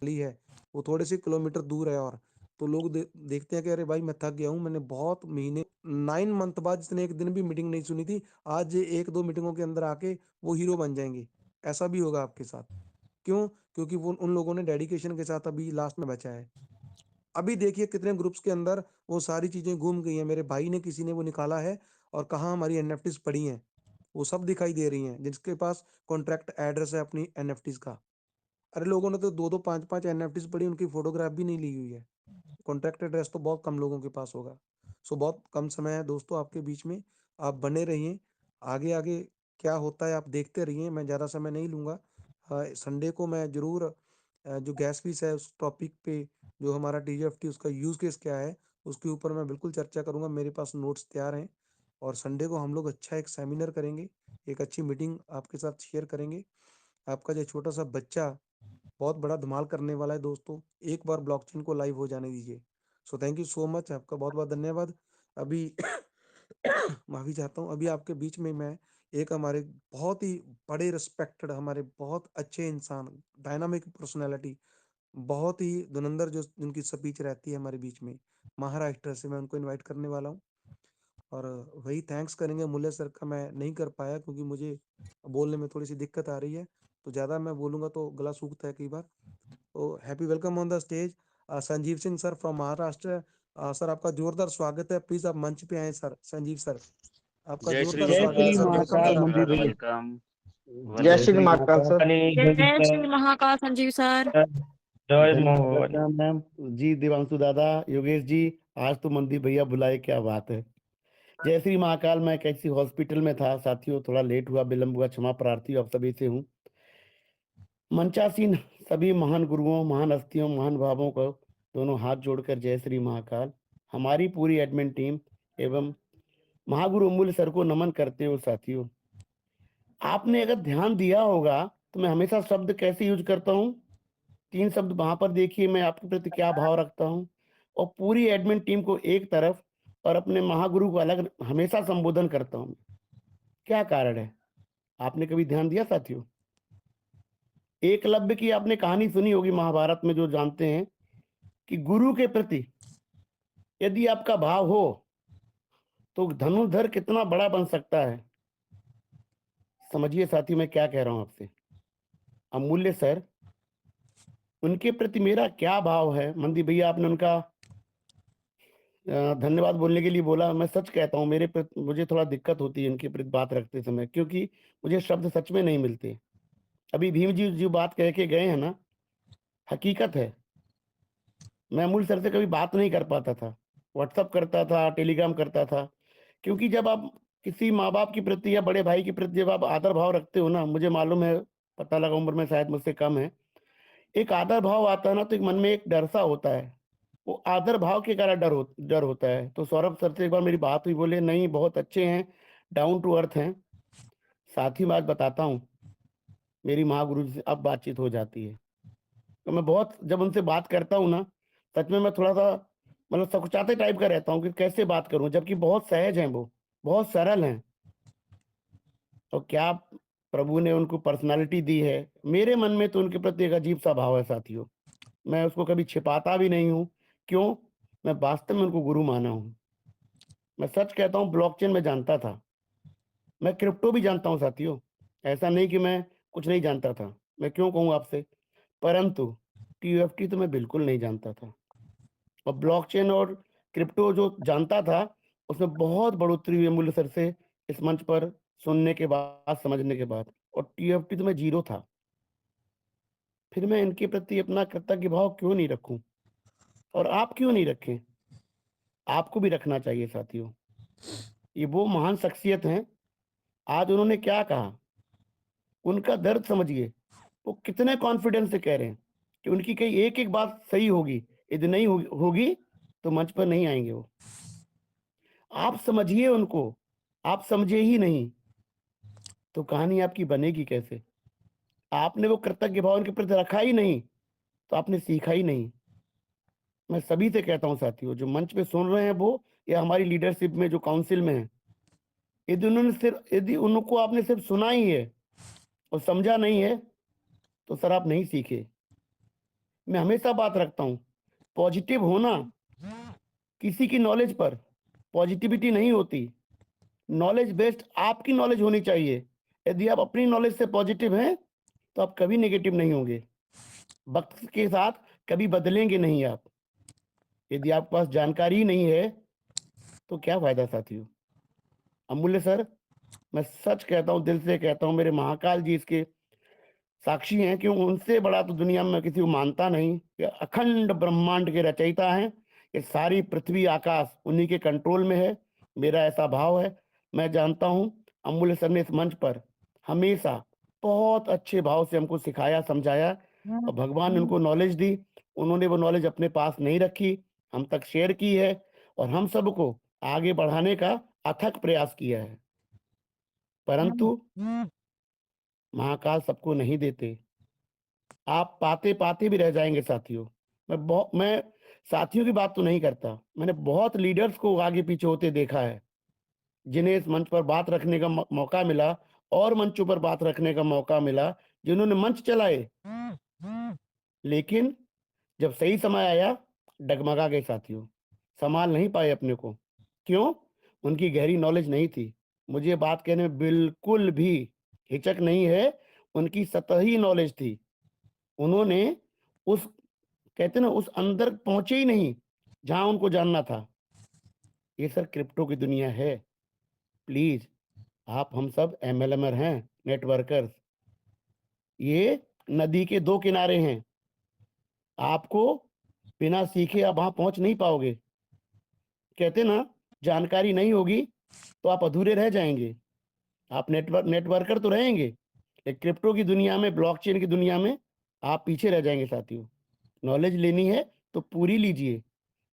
ली है, वो थोड़े से किलोमीटर दूर है, और तो लोग देखते हैं कि अरे भाई मैं थक गया हूँ, मैंने बहुत महीने 9 मंथ बाद जिसने एक दिन भी मीटिंग नहीं सुनी थी, आज ये 1-2 मीटिंगों के अंदर आके वो हीरो बन जाएँगे। ऐसा भी होगा आपके साथ। क्यों? क्योंकि वो उन लोगों ने डेडिकेशन के साथ अभी लास्ट में बचा है। अभी देखिए कितने ग्रुप्स के अंदर वो सारी चीज़ें गुम गई हैं। मेरे भाई ने किसी ने वो निकाला है, और कहाँ हमारी एनएफटीज़ पड़ी हैं। वो सब दिखाई दे रही हैं, जिसके पास कॉन्ट्रैक्ट एड्रेस है अपनी एनएफटीज़ का। अरे लोगों ने तो 2-2 5-5 एनएफटीज़ पड़ी, उनकी फ़ोटोग्राफ भी नहीं ली हुई है। कॉन्ट्रैक्ट एड्रेस तो बहुत कम लोगों के पास होगा। सो बहुत कम समय है दोस्तों आपके बीच में, आप बने रहिए। आगे-आगे क्या होता है आप देखते रहिए, मैं ज़्यादा समय नहीं लूँगा। संडे को मैं ज़रूर जो गैस फीस है उस टॉपिक पे, जो हमारा टीजीएफटी उसका यूज़ केस क्या है, उसके ऊपर मैं बिल्कुल चर्चा करूँगा। मेरे पास नोट्स तैयार हैं, और संडे को हम लोग अच्छा एक सेमिनार करेंगे, एक अच्छी मीटिंग आपके साथ शेयर करेंगे। आपका जो छोटा-सा बच्चा बहुत बड़ा धमाल करने वाला है दोस्तों। एक बार ब्लॉकचेन को लाइव हो जाने दीजिए। So thank you so much, आपका बहुत-बहुत धन्यवाद। अभी माफ़ी चाहता हूँ, अभी आपके बीच में मैं एक हमारे बहुत ही बड़े रिस्पेक्टेड, हमारे बहुत अच्छे इंसान, डायनामिक पर्सनैलिटी, बहुत ही धुरंधर जो जिनकी स्पीच रहती है हमारे बीच में, महाराष्ट्र से मैं उनको इनवाइट करने वाला हूँ। और वही थैंक्स करेंगे मूल्य सर का, मैं नहीं कर पाया क्योंकि मुझे बोलने में थोड़ी-सी दिक्कत आ रही है। तो ज़्यादा मैं बोलूँगा तो गला सूखता है कई बार। तो happy welcome on the stage Sanjeev Singh sir from Maharashtra. Sir आपका जोरदार स्वागत है, प्लीज आप मंच पे आए सर। संजीव सर आपका जय श्री जोरदार जय स्वागत है Shri sir, Mahakal welcome Mahakal sir मंदिर आपका। सुप्रभात, भैया। वेलकम। जय जय श्री श्री वेलकम। महाकाल महाकाल सर। संजीव जय श्री सर। महाकाल संजीव सर। जय धन्यवाद मोहन। मैम मैम जी, देवांशु दादा, योगेश जी। आज तो मंदिर भैया बुलाए, क्या बात है। जय श्री महाकाल। मैं कैसी हॉस्पिटल में था साथियों, थोड़ा लेट हुआ, विलंब हुआ, क्षमा प्रार्थी आप सभी से हूँ। मंचासीन सभी महान गुरुओं, महान हस्तियों, महान भावों को दोनों हाथ जोड़कर जय श्री महाकाल। हमारी पूरी एडमिन टीम एवं महागुरु अमूल्य सर को नमन करते हो साथियों। आपने अगर ध्यान दिया होगा तो मैं हमेशा शब्द कैसे यूज करता हूँ, 3 शब्द वहां पर देखिए मैं आपके प्रति क्या भाव रखता हूँ। और पूरी एडमिन टीम को एक तरफ और अपने महागुरु को अलग हमेशा संबोधन करता हूँ। क्या कारण है, आपने कभी ध्यान दिया साथियों? एकलव्य की आपने कहानी सुनी होगी महाभारत में, जो जानते हैं कि गुरु के प्रति यदि आपका भाव हो तो धनुर्धर कितना बड़ा बन सकता है। समझिए साथियों मैं क्या कह रहा हूं आपसे। अमूल्य सर, उनके प्रति मेरा क्या भाव है। मंदी भैया आपने उनका धन्यवाद बोलने के लिए बोला। मैं सच कहता हूँ, मेरे प्रति मुझे थोड़ा दिक्कत होती है इनके प्रति बात रखते समय, क्योंकि मुझे शब्द सच में नहीं मिलते। अभी भीम जी जो बात कह के गए हैं ना, हकीकत है। मैं अमूल सर से कभी बात नहीं कर पाता था, व्हाट्सअप करता था, टेलीग्राम करता था, क्योंकि जब आप किसी माँ बाप के प्रति या बड़े भाई के प्रति जब आप आदर भाव रखते हो ना, मुझे मालूम है, पता लगा उम्र में शायद मुझसे कम है, एक आदर भाव आता है ना, तो एक मन में एक डर सा होता है। वो आदर भाव के कारण डर होता है। तो सौरभ सर से एक बार मेरी बात हुई, बोले नहीं बहुत अच्छे हैं, डाउन टू अर्थ हैं। साथ ही बात बताता हूँ, मेरी महागुरु जी से अब बातचीत हो जाती है, तो मैं बहुत जब उनसे बात करता हूँ ना, सच में मैं थोड़ा सा मतलब सकुचाते टाइप का रहता हूँ कि कैसे बात करूँ, जबकि बहुत सहज हैं, वो बहुत सरल हैं। तो क्या प्रभु ने उनको पर्सनालिटी दी है, मेरे मन में तो उनके प्रति एक अजीब सा भाव है साथियों। मैं उसको कभी छिपाता भी नहीं हूँ। क्यों? मैं वास्तव में उनको गुरु माना हूँ। मैं सच कहता हूँ, ब्लॉकचेन में जानता था, मैं क्रिप्टो भी जानता हूँ साथियों। ऐसा नहीं कि मैं कुछ नहीं जानता था, मैं क्यों कहूँ आपसे, परंतु टीयूएफटी तो मैं बिल्कुल नहीं जानता था। और ब्लॉकचेन और क्रिप्टो जो जानता था, उसमें बहुत बढ़ोतरी हुई अमूल्य सर से इस मंच पर सुनने के बाद, समझने के बाद। और टीएफटी तो मैं जीरो था। फिर मैं इनके प्रति अपना कृतज्ञ भाव क्यों नहीं रखूं? और आप क्यों नहीं रखें? आपको भी रखना चाहिए साथियों। ये वो महान शख्सियत हैं। आज उन्होंने क्या कहा, उनका दर्द समझिए। वो कितने कॉन्फिडेंस से कह रहे हैं कि उनकी कई एक एक बात सही होगी, यदि नहीं होगी तो मंच पर नहीं आएंगे वो। आप समझिए उनको, आप समझे ही नहीं तो कहानी आपकी बनेगी कैसे? आपने वो कृतज्ञ भाव उनके प्रति रखा ही नहीं तो आपने सीखा ही नहीं। मैं सभी से कहता हूं साथियों, जो मंच पे सुन रहे हैं वो, या हमारी लीडरशिप में जो काउंसिल में है, यदि उनको आपने सिर्फ सुना ही है और समझा नहीं है, तो सर आप नहीं सीखे। मैं हमेशा बात रखता हूँ, पॉजिटिव होना किसी की नॉलेज पर पॉजिटिविटी नहीं होती। नॉलेज बेस्ड आपकी नॉलेज होनी चाहिए। यदि आप अपनी नॉलेज से पॉजिटिव हैं, तो आप कभी नेगेटिव नहीं होंगे। वक्त के साथ कभी बदलेंगे नहीं आप। यदि आपके पास जानकारी ही नहीं है, तो क्या फायदा साथियों। अमूल्य सर, मैं सच कहता हूँ, दिल से कहता हूँ, मेरे महाकाल जी इसके साक्षी हैं कि उनसे बड़ा तो दुनिया में मैं किसी को मानता नहीं। ये अखंड ब्रह्मांड के रचयिता हैं। ये सारी पृथ्वी आकाश उन्हीं के कंट्रोल में है। मेरा ऐसा भाव है। मैं जानता हूँ अमूल्य सर ने इस मंच पर हमेशा बहुत अच्छे भाव से हमको सिखाया, समझाया, और भगवान ने उनको नॉलेज दी। उन्होंने वो नॉलेज अपने पास नहीं रखी, हम तक शेयर की है, और हम सबको आगे बढ़ाने का अथक प्रयास किया है। परंतु महाकाल सबको नहीं देते। आप पाते-पाते भी रह जाएँगे साथियों। मैं साथियों की बात तो नहीं करता। मैंने बहुत लीडर्स को आगे-पीछे होते देखा है, जिन्हें इस मंच पर बात रखने का मौका मिला, और मंचों पर बात रखने का मौका मिला, जिन्होंने मंच चलाए। लेकिन जब सही समय आया, डगमगा गए साथियों। सँभाल नहीं पाए अपने को। क्यों? उनकी गहरी नॉलेज नहीं थी। मुझे बात कहने में बिल्कुल भी हिचक नहीं है, उनकी सतही नॉलेज थी। उन्होंने उस, कहते हैं ना, उस अंदर पहुंचे ही नहीं जहां उनको जानना था। ये सर क्रिप्टो की दुनिया है। प्लीज, आप हम सब एमएलएमर हैं, नेटवर्कर्स। ये नदी के दो किनारे हैं। आपको बिना सीखे आप वहां पहुंच नहीं पाओगे। कहते ना, जानकारी नहीं होगी तो आप अधूरे रह जाएंगे। आप नेटवर्कर तो रहेंगे, लेकिन क्रिप्टो की दुनिया में, ब्लॉकचेन की दुनिया में आप पीछे रह जाएंगे साथियों। नॉलेज लेनी है तो पूरी लीजिए।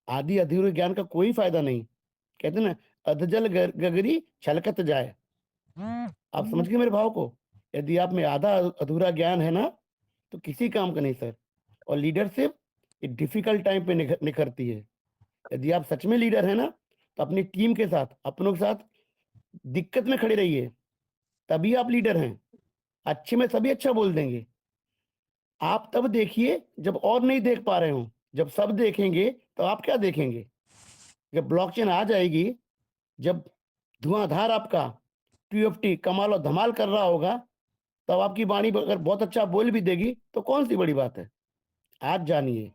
आदि अधूरे ज्ञान का कोई फायदा नहीं। कहते ना, अधजल गगरी छलकत जाए। आप समझ गए मेरे भाव को। यदि आप में आधा अधूरा ज्ञान है ना, तो किसी काम का नहीं सर। और लीडरशिप एक डिफिकल्ट टाइम पे निखरती है। यदि आप सच में लीडर है ना, तो अपनी टीम के साथ, अपनों के साथ दिक्कत में खड़े रहिए, तभी आप लीडर हैं। अच्छे में सभी अच्छा बोल देंगे। आप तब देखिए जब और नहीं देख पा रहे हो। जब सब देखेंगे तो आप क्या देखेंगे। जब ब्लॉकचेन आ जाएगी, जब धुआंधार आपका टीएफटी कमाल और धमाल कर रहा होगा, तब आपकी वाणी अगर बहुत अच्छा बोल भी देगी तो कौन सी बड़ी बात है। आज जानिए,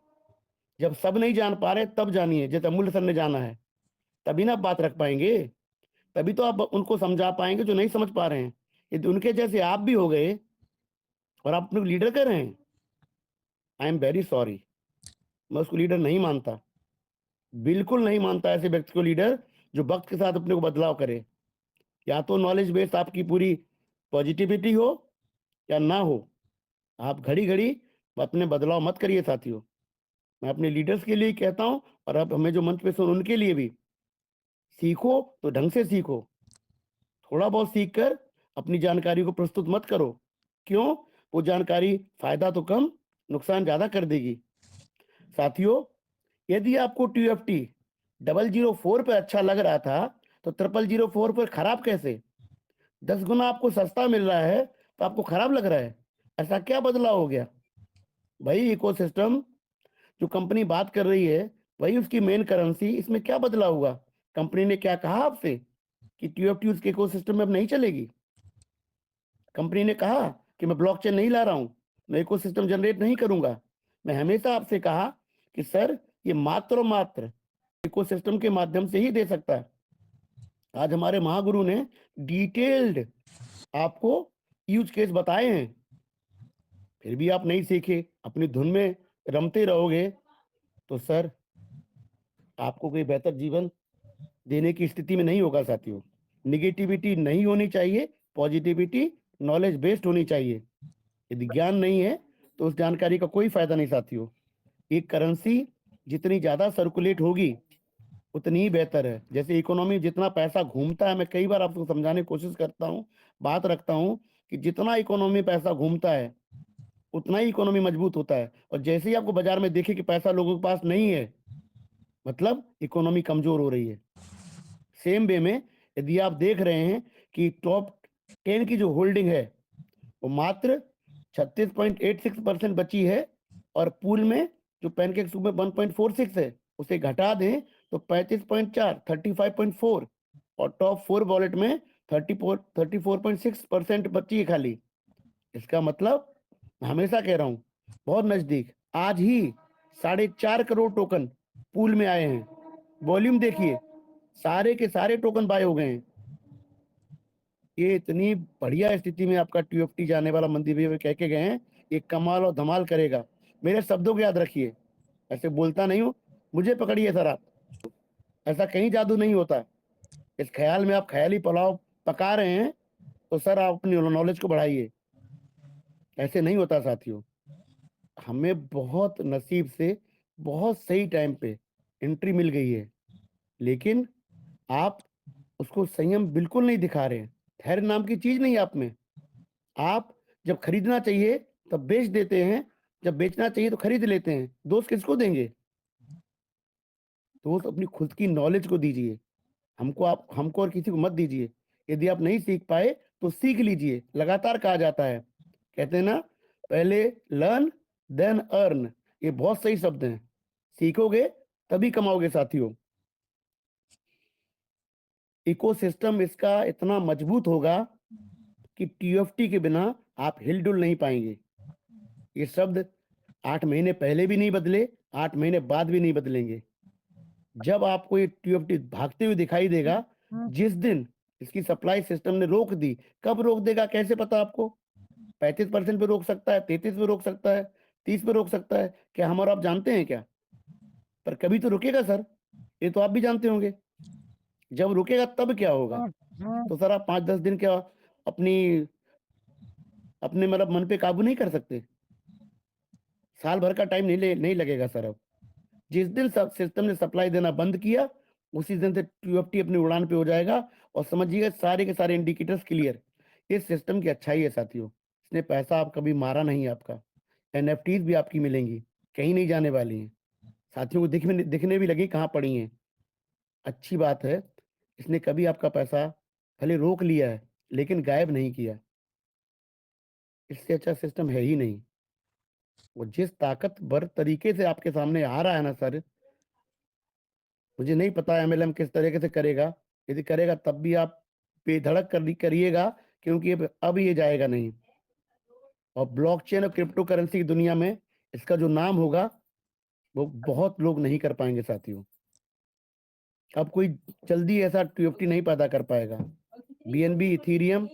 जब सब नहीं जान पा रहे तब जानिए, जैसे अमूल्य सर ने जाना है, तभी ना आप बात रख पाएंगे। तभी तो आप उनको समझा पाएंगे जो नहीं समझ पा रहे हैं। यदि उनके जैसे आप भी हो गए और आप अपने लीडर कर रहे हैं, आई एम वेरी सॉरी, मैं उसको लीडर नहीं मानता। बिल्कुल नहीं मानता ऐसे व्यक्ति को लीडर जो वक्त के साथ अपने को बदलाव करे। या तो नॉलेज बेस आपकी पूरी पॉजिटिविटी हो या ना हो। आप घड़ी घड़ी अपने बदलाव मत करिए साथियों। मैं अपने लीडर्स के लिए कहता हूं, और अब हमें जो मंच पे सुन उनके लिए भी, सीखो तो ढंग से सीखो। थोड़ा बहुत सीख कर अपनी जानकारी को प्रस्तुत मत करो। क्यों? वो जानकारी फायदा तो कम, नुकसान ज्यादा कर देगी। साथियों, यदि आपको टीएफटी 004 पर अच्छा लग रहा था, तो 0004 पर खराब कैसे? 10 गुना आपको सस्ता मिल रहा है तो आपको खराब लग रहा है। ऐसा क्या बदलाव हो गया भाई? इकोसिस्टम जो कंपनी बात कर रही है, वही उसकी मेन करेंसी, इसमें क्या बदलाव हुआ? कंपनी ने क्या कहा आपसे कि टीएफटी उसके इकोसिस्टम में अब नहीं चलेगी? कंपनी ने कहा कि मैं ब्लॉकचेन नहीं ला रहा हूं, मैं इकोसिस्टम जनरेट नहीं करूंगा। मैं हमेशा आपसे कहा कि सर, ये मात्र और मात्र इकोसिस्टम के माध्यम से ही दे सकता है। आज हमारे महागुरु ने डिटेल्ड आपको यूज केस बताए हैं, फिर भी आप नहीं सीखे, अपनी धुन में रमते रहोगे, तो सर आपको कोई बेहतर जीवन देने की स्थिति में नहीं होगा साथियों। निगेटिविटी नहीं होनी चाहिए, पॉजिटिविटी नॉलेज बेस्ड होनी चाहिए। यदि ज्ञान नहीं है तो उस जानकारी का कोई फायदा नहीं साथियों। एक करेंसी जितनी ज्यादा सर्कुलेट होगी उतनी ही बेहतर है। जैसे इकोनॉमी, जितना पैसा घूमता है, मैं कई बार आपको समझाने की कोशिश करता हूँ, बात रखता हूँ कि जितना इकोनॉमी पैसा घूमता है उतना ही इकोनॉमी मजबूत होता है। और जैसे ही आपको बाजार में देखे कि पैसा लोगों के पास नहीं है, मतलब इकोनॉमी कमजोर हो रही है। सेम वे में, यदि आप देख रहे हैं कि टॉप 10 की जो होल्डिंग है वो मात्र 36.86% बची है, और पूल में जो पैनकेक सूप में 1.46 है उसे घटा दें तो 35.4 35.4 और टॉप 4 वॉलेट में 34.6% बची है खाली। इसका मतलब मैं हमेशा कह रहा हूं बहुत नजदीक, आज ही 4.5 करोड़ टोकन पूल में आए हैं। वॉल्यूम देखिए, सारे के सारे टोकन बाय हो गए हैं। ये इतनी बढ़िया स्थिति में आपका टीएफटी जाने वाला मंदिर भी कह के गए हैं, ये कमाल और धमाल करेगा। मेरे शब्दों को याद रखिए, ऐसे बोलता नहीं हूं, मुझे पकड़िए सर आप, ऐसा कहीं जादू नहीं होता। इस ख्याल में आप ख्याली पुलाव पका रहे हैं तो सर आप अपनी नॉलेज को बढ़ाइए, ऐसे नहीं होता साथियों। हमें बहुत नसीब से बहुत सही टाइम पे एंट्री मिल गई है, लेकिन आप उसको संयम बिल्कुल नहीं दिखा रहे हैं। धैर्य नाम की चीज नहीं है आप में। आप जब खरीदना चाहिए तब बेच देते हैं, जब बेचना चाहिए तो खरीद लेते हैं। दोस्त किसको देंगे? दोस्त अपनी खुद की नॉलेज को दीजिए। हमको और किसी को मत दीजिए। यदि आप नहीं सीख पाए तो सीख लीजिए, लगातार कहा जाता है। कहते हैं ना, पहले लर्न देन अर्न, ये बहुत सही शब्द हैं। सीखोगे तभी कमाओगे साथियों। इकोसिस्टम इसका इतना मजबूत होगा कि टीएफटी के बिना आप हिलडुल नहीं पाएंगे। ये शब्द 8 महीने पहले भी नहीं बदले, 8 महीने बाद भी नहीं बदलेंगे। जब आपको ये टीएफटी भागते हुए दिखाई देगा, जिस दिन इसकी सप्लाई सिस्टम ने रोक दी, कब रोक देगा कैसे पता आपको? 35% पे रोक सकता है, 33 पे रोक सकता है, 30 पे रोक सकता है, क्या हम और आप जानते हैं क्या? पर कभी तो रुकेगा सर, ये तो आप भी जानते होंगे। जब रुकेगा तब क्या होगा? तो सर आप 5-10 दिन क्या अपनी अपने मतलब मन पे काबू नहीं कर सकते? साल भर का टाइम नहीं लगेगा सर। अब जिस दिन सब सिस्टम ने सप्लाई देना बंद किया, उसी दिन से टीएफटी अपनी उड़ान पे हो जाएगा। और समझिएगा सारे के सारे इंडिकेटर्स क्लियर। इस सिस्टम की अच्छाई है साथियों, इसने पैसा आप कभी मारा नहीं आपका। एनएफटीज भी आपकी मिलेंगी, कहीं नहीं जाने वाली हैं। साथियों को दिखने भी लगी कहाँ पड़ी हैं। अच्छी बात है, इसने कभी आपका पैसा भले रोक लिया है लेकिन गायब नहीं किया। इससे अच्छा सिस्टम है ही नहीं। वो जिस ताकतवर तरीके से आपके सामने आ रहा है ना सर, मुझे नहीं पता एमएलएम किस तरीके से करेगा। यदि करेगा तब भी आप बेधड़क करिएगा, क्योंकि अब ये जाएगा नहीं। और ब्लॉकचेन और क्रिप्टो करेंसी की दुनिया में इसका जो नाम होगा वो बहुत लोग नहीं कर पाएंगे साथियों। अब कोई जल्दी ऐसा टीएफटी नहीं पैदा कर पाएगा। बीएनबी, इथेरियम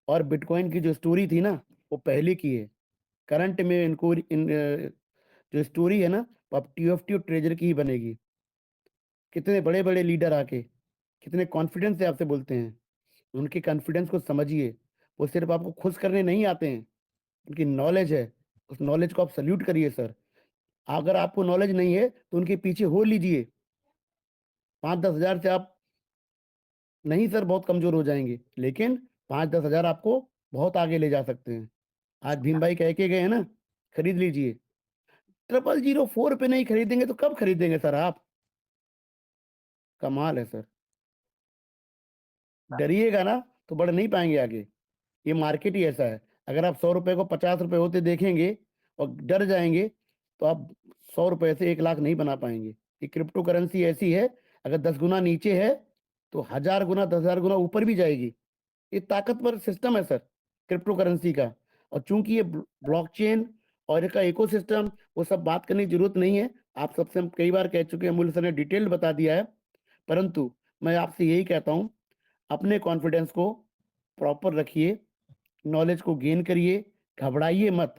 और बिटकॉइन की जो स्टोरी थी ना, वो पहले की है। करंट में जो स्टोरी है ना, वो अब टीएफटी और ट्रेजर की ही बनेगी। कितने बड़े बड़े लीडर आके कितने कॉन्फिडेंस से आपसे बोलते हैं। उनके कॉन्फिडेंस को समझिए। वो सिर्फ आपको खुश करने नहीं आते हैं, उनकी नॉलेज है, उस नॉलेज को आप सल्यूट करिए सर। अगर आपको नॉलेज नहीं है तो उनके पीछे हो लीजिए। 5-10 हजार से आप नहीं सर बहुत कमजोर हो जाएंगे, लेकिन 5-10 हजार आपको बहुत आगे ले जा सकते हैं। आज भीम भाई कह के गए हैं ना, खरीद लीजिए। 0004 पे नहीं खरीदेंगे तो कब खरीदेंगे सर आप? कमाल है सर। डरिएगा ना तो बढ़ नहीं पाएंगे आगे। ये मार्केट ही ऐसा है। अगर आप 100 रुपए को 50 रुपए होते देखेंगे और डर जाएंगे तो आप 100 रुपए से 1 लाख नहीं बना पाएंगे। ये क्रिप्टो करेंसी ऐसी है, अगर 10 गुना नीचे है तो 1000 गुना 10,000 गुना ऊपर भी जाएगी। ये ताकतवर सिस्टम है सर क्रिप्टो करेंसी का। और चूंकि ये ब्लॉकचेन और इसका इकोसिस्टम, वो सब बात करने की जरूरत नहीं है। आप सबसे हम कई बार कह चुके हैं, मूल्य सर ने डिटेल्ड बता दिया है। परंतु मैं आपसे यही कहता हूं, अपने कॉन्फिडेंस को प्रॉपर रखिए, नॉलेज को गेन करिए, घबराइए मत।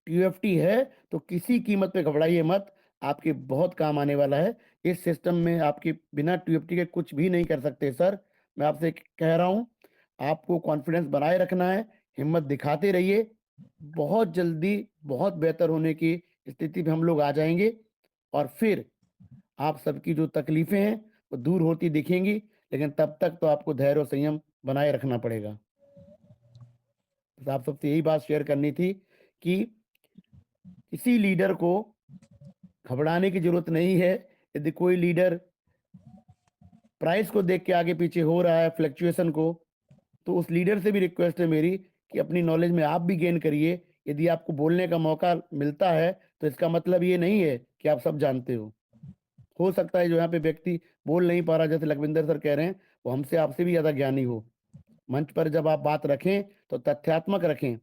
टीएफटी है तो किसी कीमत पे घबराइए मत, आपके बहुत काम आने वाला है। इस सिस्टम में आपके बिना टीएफटी के कुछ भी नहीं कर सकते सर। मैं आपसे कह रहा हूं, आपको कॉन्फिडेंस बनाए रखना है, हिम्मत दिखाते रहिए। बहुत जल्दी बहुत बेहतर होने की स्थिति पे हम लोग आ जाएंगे। और फिर आप सबकी जो तकलीफें हैं वो दूर होती दिखेंगी। लेकिन तब तक तो आपको धैर्य और संयम बनाए रखना पड़ेगा। बस आप सबसे यही बात शेयर करनी थी कि किसी लीडर को घबराने की जरूरत नहीं है। यदि कोई लीडर प्राइस को देख के आगे पीछे हो रहा है, फ्लक्चुएशन को, तो उस लीडर से भी रिक्वेस्ट है मेरी कि अपनी नॉलेज में आप भी गेन करिए। यदि आपको बोलने का मौका मिलता है तो इसका मतलब ये नहीं है कि आप सब जानते हो। हो सकता है जो यहाँ पे व्यक्ति बोल नहीं पा रहा, जैसे लखविंदर सर कह रहे हैं, वो हमसे आपसे भी ज़्यादा ज्ञानी हो। मंच पर जब आप बात रखें तो तथ्यात्मक रखें,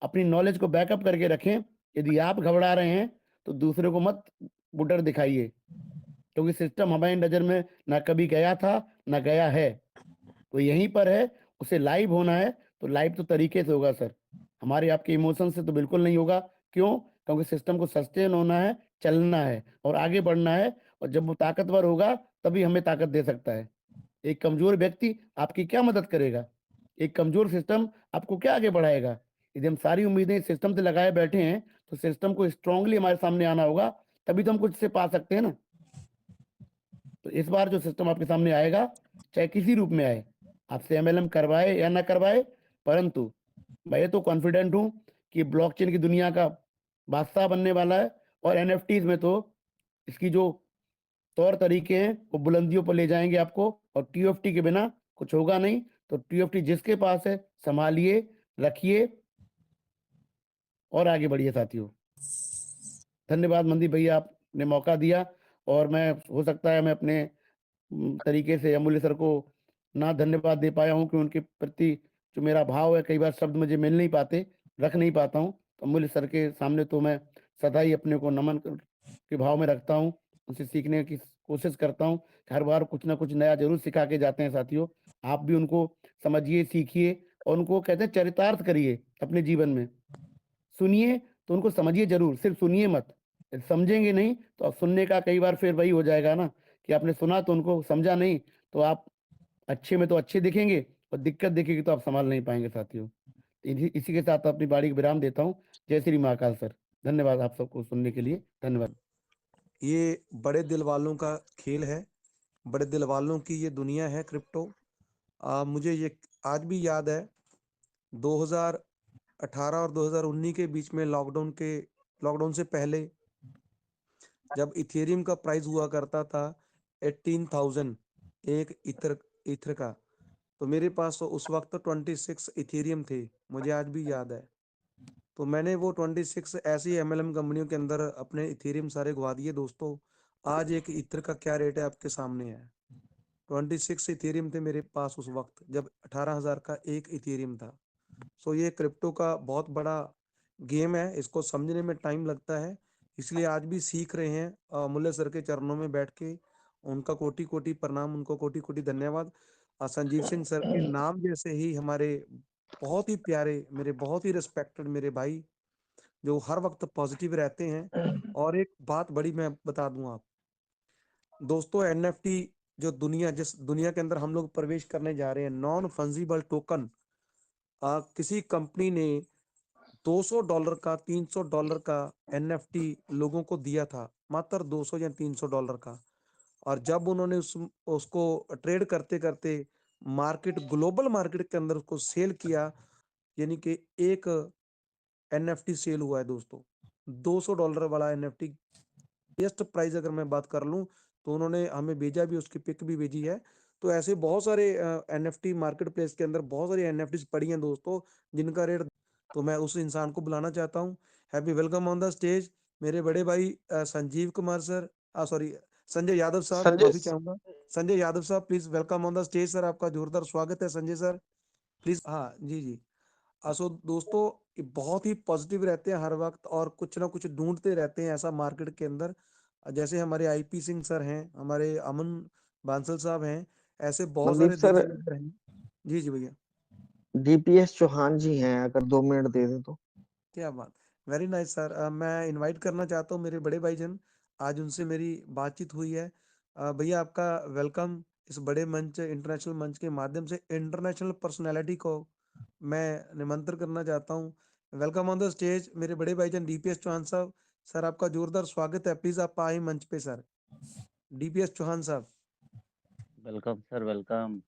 अपनी नॉलेज को बैकअप करके रखें। यदि आप घबरा रहे हैं तो दूसरे को मत बुड्डर दिखाइए, क्योंकि सिस्टम हमारी नज़र में ना कभी गया था ना गया है, वो यहीं पर है। उसे लाइव होना है तो लाइव तो तरीके से होगा सर, हमारे आपके इमोशन से तो बिल्कुल नहीं होगा। क्यों? क्योंकि सिस्टम को सस्टेन होना है, चलना है और आगे बढ़ना है, और जब वो ताकतवर होगा तभी हमें ताकत दे सकता है। एक कमज़ोर व्यक्ति आपकी क्या मदद करेगा? एक कमज़ोर सिस्टम आपको क्या आगे बढ़ाएगा? यदि हम सारी उम्मीदें इस सिस्टम से लगाए बैठे हैं, तो सिस्टम को स्ट्रांगली हमारे सामने आना होगा, तभी तो हम कुछ से पा सकते हैं ना। तो इस बार जो सिस्टम आपके सामने आएगा, चाहे किसी रूप में आए, आपसे एमएलएम करवाए या ना करवाए, परंतु मैं ये तो कॉन्फिडेंट हूँ कि ब्लॉकचेन की दुनिया का बादशाह बनने वाला है, और एनएफटीज़ में तो इसकी जो तौर तरीके हैं, वो बुलंदियों पर ले जाएँगे आपको, और टीओएफटी के बिना कुछ होगा नहीं। तो टीओएफटी जिसके पास है, सँभालिए, रखिए और आगे बढ़िए साथियों। धन्यवाद मनदीप भैया, आपने मौका दिया, और मैं हो सकता है मैं अपने तरीके से अमूल्य सर को ना धन्यवाद दे पाया हूँ, कि उनके प्रति जो मेरा भाव है, कई बार शब्द मुझे मिल नहीं पाते, रख नहीं पाता हूँ। तो अमूल्य सर के सामने तो मैं सदा ही अपने को नमन के भाव में रखता हूँ, उनसे सीखने की कोशिश करता हूँ। हर बार कुछ ना कुछ नया ज़रूर सिखा के जाते हैं साथियों। आप भी उनको समझिए, सीखिए, और उनको कहते हैं चरितार्थ करिए अपने जीवन में। सुनिए तो उनको समझिए ज़रूर, सिर्फ़ सुनिए मत। यदि समझेंगे नहीं तो अब सुनने का कई बार फिर वही हो जाएगा ना, कि आपने सुना तो उनको समझा नहीं, तो आप अच्छे में तो अच्छे दिखेंगे और दिक्कत दिखेगी तो आप सँभाल नहीं पाएँगे साथियों। इसी के साथ अपनी बारी को विराम देता हूँ। जय श्री महाकाल सर। धन्यवाद आप सबको सुनने के लिए। धन्यवाद। ये बड़े दिल वालों का खेल है, बड़े दिल वालों की ये दुनिया है क्रिप्टो। मुझे ये आज भी याद है, 2018 और 2019 के बीच में लॉकडाउन से पहले जब इथेरियम का प्राइस हुआ करता था 18,000 एक इथर का, तो मेरे पास तो उस वक्त 26 इथेरियम थे, मुझे आज भी याद है। तो मैंने वो 26 ऐसी एमएलएम कंपनियों के अंदर अपने इथेरियम सारे गवा दिए दोस्तों। आज एक इथर का क्या रेट है आपके सामने है। 26 इथेरियम थे मेरे पास उस वक्त, जब 18,000 का एक इथेरियम था। सो ये क्रिप्टो का बहुत बड़ा गेम है, इसको समझने में टाइम लगता है, इसलिए आज भी सीख रहे हैं। अमूल्य सर के चरणों में बैठ के उनका कोटि कोटि प्रणाम, उनको कोटि कोटि धन्यवाद। संजीव सिंह सर के नाम जैसे ही हमारे बहुत ही प्यारे, मेरे बहुत ही रिस्पेक्टेड मेरे भाई, जो हर वक्त पॉजिटिव रहते हैं। और एक बात बड़ी मैं बता दूं आप दोस्तों, एनएफटी जो जिस दुनिया के अंदर हम लोग प्रवेश करने जा रहे हैं, नॉन फंजिबल टोकन, किसी कंपनी ने $200 का, $300 का एनएफटी लोगों को दिया था, मात्र 200 या $300 का। और जब उन्होंने उसको ट्रेड करते करते ग्लोबल मार्केट के अंदर उसको सेल किया, यानी कि एक एनएफटी सेल हुआ है दोस्तों, $200 वाला एनएफटी। बेस्ट प्राइस अगर मैं बात कर लूं तो उन्होंने हमें भेजा भी, उसकी पिक भी भेजी है। तो ऐसे बहुत सारे एनएफटी मार्केट प्लेस के अंदर बहुत सारी एनएफटी पड़ी हैं दोस्तों, जिनका रेट, तो मैं उस इंसान को बुलाना चाहता हूँ। Happy welcome on the stage मेरे बड़े भाई संजीव कुमार सर, सॉरी, संजय यादव साहब, संजय माफी चाहूंगा। संजय यादव साहब, please welcome on the stage sir, आपका जोरदार स्वागत है संजय सर, प्लीज। हाँ जी जी। सो दोस्तों, ये बहुत ही पॉजिटिव रहते हैं हर वक्त, और कुछ ना कुछ ढूंढते रहते हैं ऐसा मार्केट के अंदर। जैसे हमारे आईपी सिंह सर हैं, हमारे अमन बांसल साहब हैं, ऐसे बहुत मनदीप सारे सर, दिग्गज लीडर हैं। जी जी भैया। डीपीएस चौहान जी हैं, अगर 2 मिनट दे दें तो। क्या बात, वेरी नाइस सर। मैं इनवाइट करना चाहता हूँ मेरे बड़े भाईजन, आज उनसे मेरी बातचीत हुई है। भैया आपका वेलकम इस बड़े मंच, इंटरनेशनल मंच के माध्यम से इंटरनेशनल पर्सनैलिटी को मैं निमंत्रण करना चाहता हूँ। वेलकम ऑन द स्टेज मेरे बड़े भाईजान डीपीएस चौहान साहब। सर आपका जोरदार स्वागत है, प्लीज आप आए मंच पे सर, डीपीएस चौहान साहब। Welcome sir, welcome.